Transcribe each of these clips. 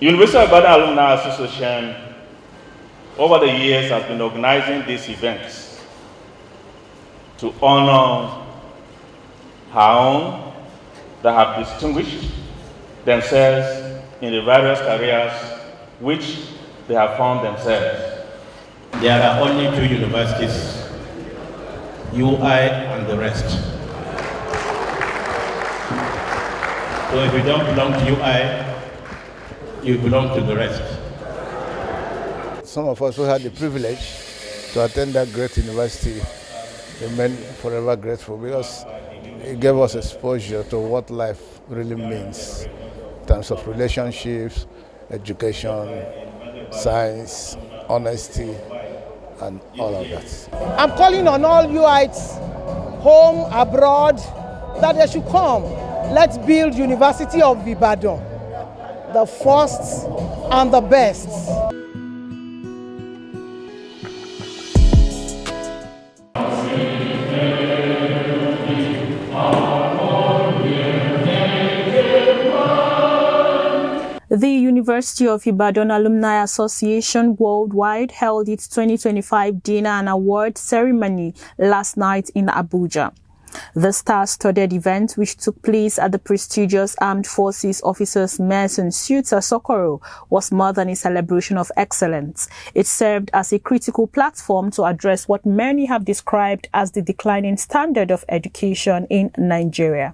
University of Ibadan Alumni Association over the years has been organizing these events to honor her own that have distinguished themselves in the various careers which they have found themselves. There are only two universities, UI and the rest. So if you don't belong to UI, you belong to the rest. Some of us who had the privilege to attend that great university remain forever grateful because it gave us exposure to what life really means in terms of relationships, education, science, honesty, and all of that. I'm calling on all UITs, home, abroad, that they should come. Let's build University of Ibadan, the first and the best. The University of Ibadan Alumni Association Worldwide held its 2025 dinner and award ceremony last night in Abuja. The star-studded event, which took place at the prestigious Armed Forces Officers Mess and Suites at Sokoto, was more than a celebration of excellence. It served as a critical platform to address what many have described as the declining standard of education in Nigeria.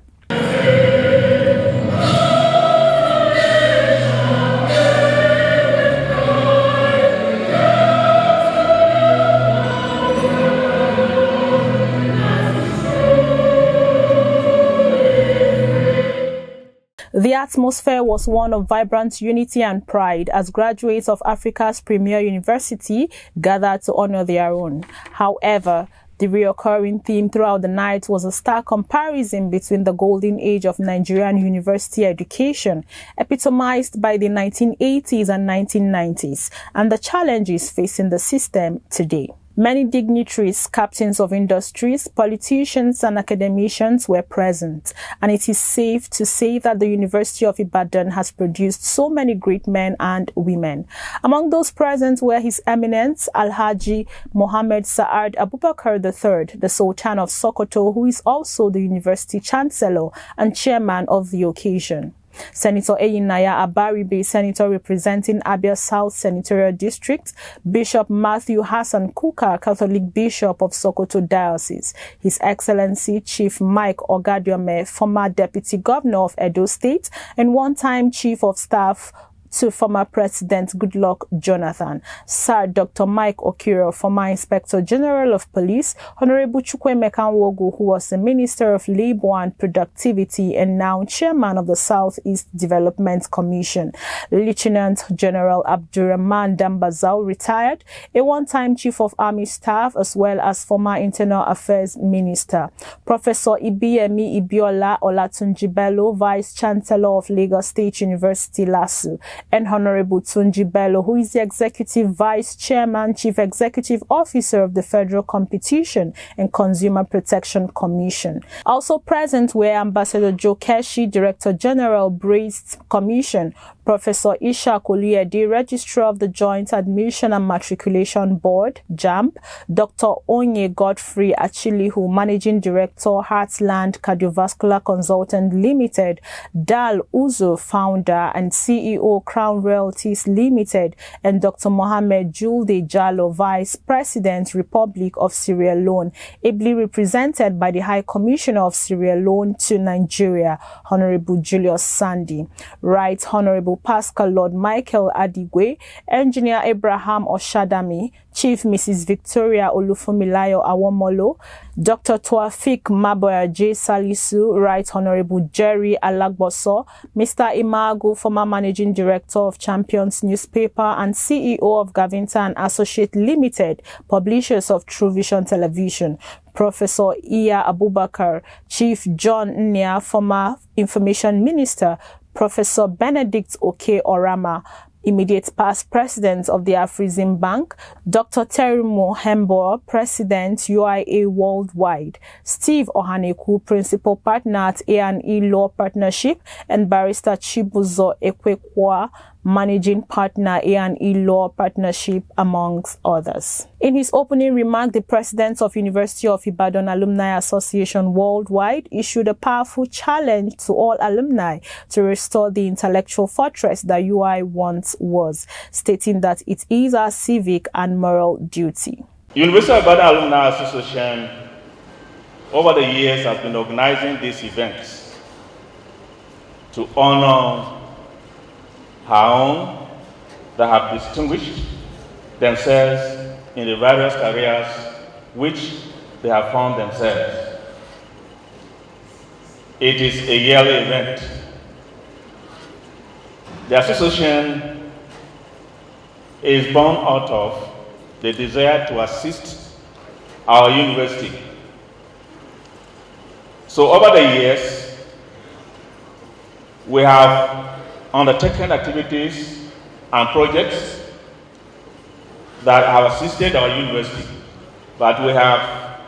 The atmosphere was one of vibrant unity and pride as graduates of Africa's premier university gathered to honor their own. However, the recurring theme throughout the night was a stark comparison between the golden age of Nigerian university education, epitomized by the 1980s and 1990s, and the challenges facing the system today. Many dignitaries, captains of industries, politicians and academicians were present, and it is safe to say that the University of Ibadan has produced so many great men and women. Among those present were His Eminence Alhaji Mohammed Saad Abubakar III, the Sultan of Sokoto, who is also the University Chancellor and Chairman of the occasion. Senator Eyinaya Abaribe, Senator representing Abia South Senatorial District, Bishop Matthew Hassan Kukah, Catholic Bishop of Sokoto Diocese, His Excellency Chief Mike Ogadiome, former Deputy Governor of Edo State and one-time Chief of Staff to former President Goodluck Jonathan, Sir Dr. Mike Okiro, former Inspector General of Police, Honorable Chukwuemeka Wogu, who was the Minister of Labour and Productivity and now Chairman of the Southeast Development Commission, Lieutenant General Abdurrahman Dambazau, retired, a one-time Chief of Army Staff as well as former Internal Affairs Minister, Professor Ibiyemi Ibiola Olatunji Bello, Vice Chancellor of Lagos State University, LASU, and Honorable Tunji Bello, who is the Executive Vice Chairman, Chief Executive Officer of the Federal Competition and Consumer Protection Commission. Also present were Ambassador Joe Keshi, Director General, Braced Commission, Professor Isha Koliyede, Registrar of the Joint Admission and Matriculation Board, JAMB, Dr. Onye Godfrey Achilihu, Managing Director, Heartland Cardiovascular Consultant Limited, Dal Uzo, Founder and CEO, Crown Royalties Limited, and Dr. Mohammed Julde Jallo, Vice President, Republic of Sierra Leone, ably represented by the High Commissioner of Sierra Leone to Nigeria, Honorable Julius Sandy, Right Honorable Pascal Lord Michael Adigwe, Engineer Abraham Oshadami, Chief Mrs. Victoria Olufumilayo Awomolo, Dr. Tuafik Maboya J. Salisu, Right Honorable Jerry Alagboso, Mr. Imagu, former Managing Director of Champions Newspaper and CEO of Gavinta and Associate Limited, publishers of True Vision Television, Professor Iya Abubakar, Chief John Nia, former Information Minister, Professor Benedict Oke Orama, immediate past president of the Afrexim Bank, Dr. Terimo Hembo, President UIA Worldwide, Steve Ohaneku, Principal Partner at A&E Law Partnership, and Barrister Chibuzo Ekwekwa, managing partner A&E Law Partnership, amongst others. In his opening remark, the president of University of Ibadan Alumni Association Worldwide issued a powerful challenge to all alumni to restore the intellectual fortress that UI once was, stating that it is our civic and moral duty. University of Ibadan Alumni Association over the years has been organizing these events to honor our own that have distinguished themselves in the various careers which they have found themselves. It is a yearly event. The association is born out of the desire to assist our university. So over the years, we have undertaken activities and projects that have assisted our university, but we have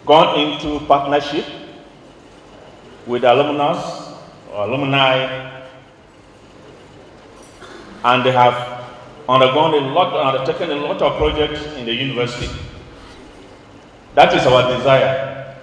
gone into partnership with alumnus or alumni, and they have undertaken a lot of projects in the university. That is our desire,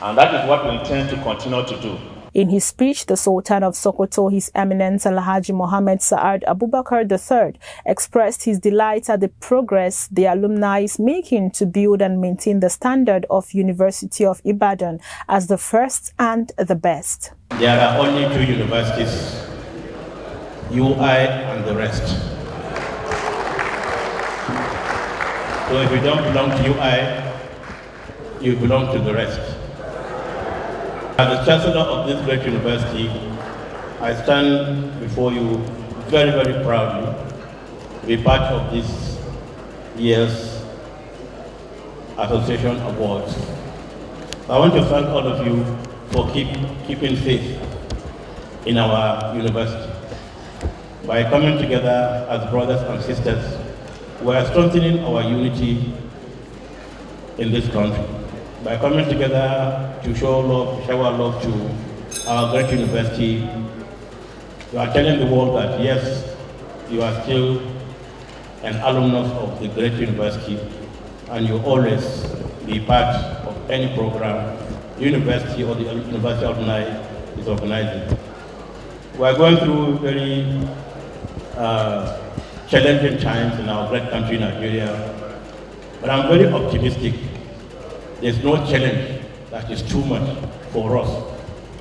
and that is what we intend to continue to do. In his speech, the Sultan of Sokoto, His Eminence Alhaji Mohammed Saad Abubakar III, expressed his delight at the progress the alumni is making to build and maintain the standard of University of Ibadan as the first and the best. There are only two universities, UI and the rest. So if you don't belong to UI, you belong to the rest. As the Chancellor of this great university, I stand before you very, very proudly to be part of this year's Association Awards. I want to thank all of you for keeping faith in our university. By coming together as brothers and sisters, we are strengthening our unity in this country. By coming together to shower love to our great university, you are telling the world that yes, you are still an alumnus of the great university, and you always be part of any program university or the university alumni is organizing. We are going through very challenging times in our great country, Nigeria, but I'm very optimistic. There's no challenge that is too much for us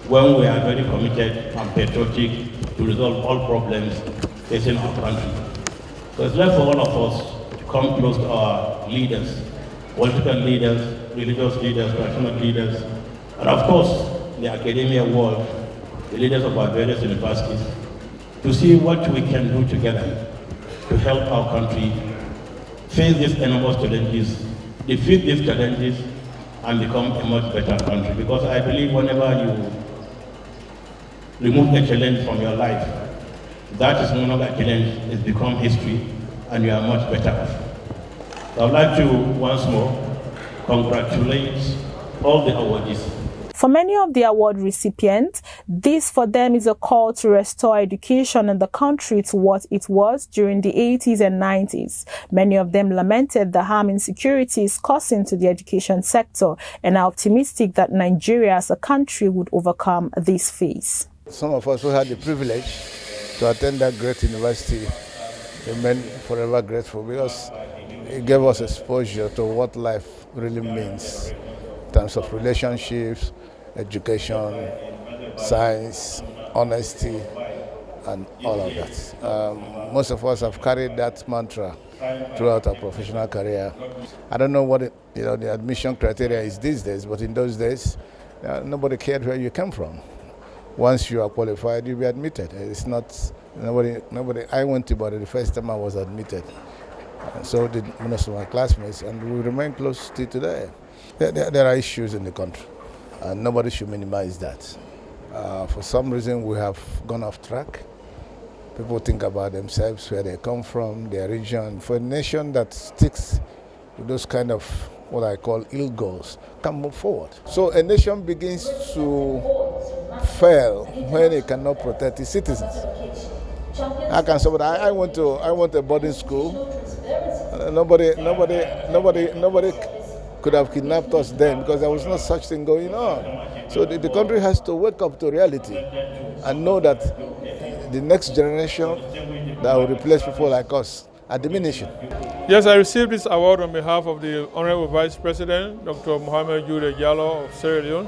when we are very committed and patriotic to resolve all problems facing our country. So it's left for all of us to come close to our leaders, political leaders, religious leaders, national leaders, and of course, the academia world, the leaders of our various universities, to see what we can do together to help our country face these enormous challenges, defeat these challenges, and become a much better country. Because I believe whenever you remove a challenge from your life, that is no longer a challenge, it's become history, and you are much better off. So I'd like to once more congratulate all the awardees. For many of the award recipients, this for them is a call to restore education in the country to what it was during the 80s and 90s. Many of them lamented the harm insecurity is causing to the education sector and are optimistic that Nigeria as a country would overcome this phase. Some of us who had the privilege to attend that great university remain forever grateful because it gave us exposure to what life really means in terms of relationships, education, science, honesty, and all of that. Most of us have carried that mantra throughout our professional career. I don't know what the admission criteria is these days, but in those days, nobody cared where you came from. Once you are qualified, you'll be admitted. It's not nobody. I went to Ibadan the first time I was admitted, and so did most of my classmates, and we remain close till today. There are issues in the country, and nobody should minimize that. For some reason, we have gone off track. People think about themselves, where they come from, their region. For a nation that sticks to those kind of what I call ill goals, can move forward. So a nation begins to fail when it cannot protect its citizens. How can somebody? I went to a boarding school. Nobody could have kidnapped us then because there was no such thing going on. So the country has to wake up to reality and know that the next generation that will replace people like us are diminishing. Yes, I received this award on behalf of the Honorable Vice President, Dr. Mohamed Jude Diallo of Sierra Leone.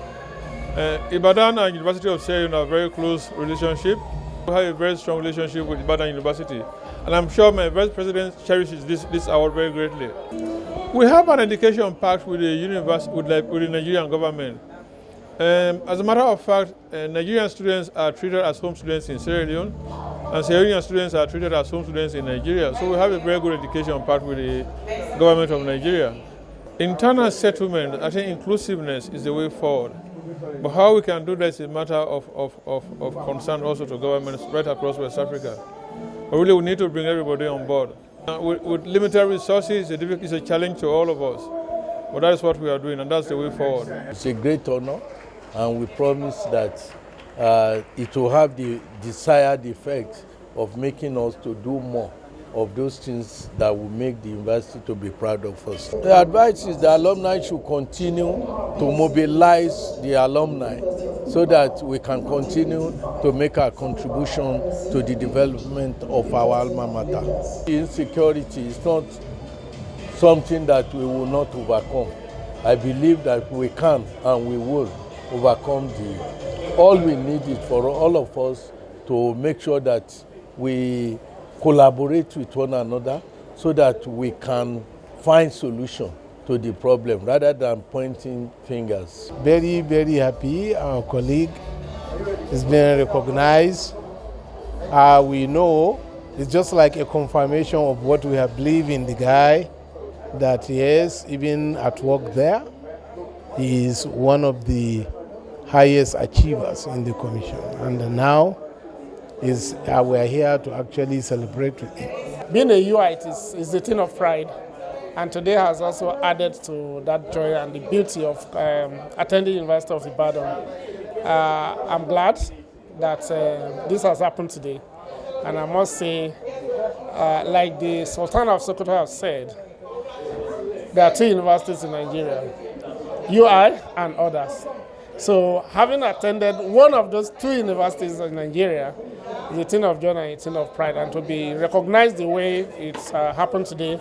Ibadan and University of Sierra Leone have a very close relationship. We have a very strong relationship with Ibadan University. And I'm sure my Vice President cherishes this award very greatly. We have an education pact with the university, with the Nigerian government. As a matter of fact, Nigerian students are treated as home students in Sierra Leone, and Sierra Leonean students are treated as home students in Nigeria. So we have a very good education pact with the government of Nigeria. Internal settlement, I think inclusiveness is the way forward. But how we can do that is a matter of concern also to governments right across West Africa. But really, we need to bring everybody on board. With limited resources, it's a challenge to all of us. But that is what we are doing, and that's the way forward. It's a great honor, and we promise that it will have the desired effect of making us to do more of those things that will make the university to be proud of us. The advice is the alumni should continue to mobilize the alumni so that we can continue to make our contribution to the development of our alma mater. Insecurity is not something that we will not overcome. I believe that we can and we will overcome all we need is for all of us to make sure that we collaborate with one another so that we can find solution to the problem rather than pointing fingers. Very, very happy our colleague is being recognized. We know it's just like a confirmation of what we have believed in the guy, that yes, even at work there, he is one of the highest achievers in the commission. And now we are here to actually celebrate with him. Being a UIT is a thing of pride, and today has also added to that joy and the beauty of attending University of Ibadan. I'm glad that this has happened today, and I must say, like the Sultan of Sokoto has said, there are two universities in Nigeria, UI and others. So having attended one of those two universities in Nigeria is a thing of joy and a thing of pride, and to be recognized the way it's happened today,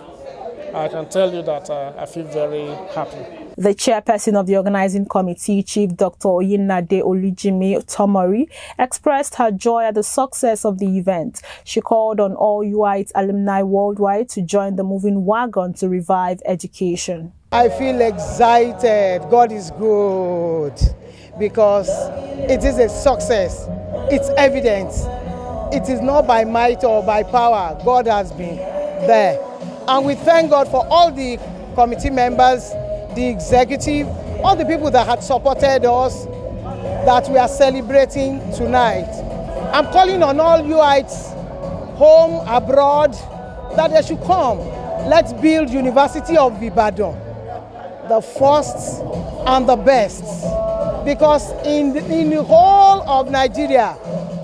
I can tell you that I feel very happy. The chairperson of the organizing committee, Chief Dr. Oyinade Olujimi Tomori, expressed her joy at the success of the event. She called on all UIT alumni worldwide to join the moving wagon to revive education. I feel excited. God is good because it is a success. It's evident. It is not by might or by power. God has been there. And we thank God for all the committee members, the executive, all the people that had supported us, that we are celebrating tonight. I'm calling on all UITs, home, abroad, that they should come. Let's build University of Ibadan, the first and the best. Because in the whole of Nigeria,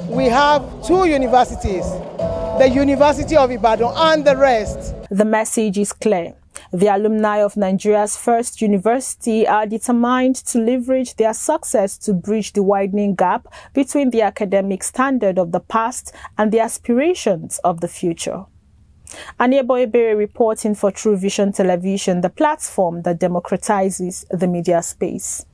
we have two universities, the University of Ibadan and the rest. The message is clear. The alumni of Nigeria's first university are determined to leverage their success to bridge the widening gap between the academic standard of the past and the aspirations of the future. Aniebo Ebere reporting for True Vision Television, the platform that democratizes the media space.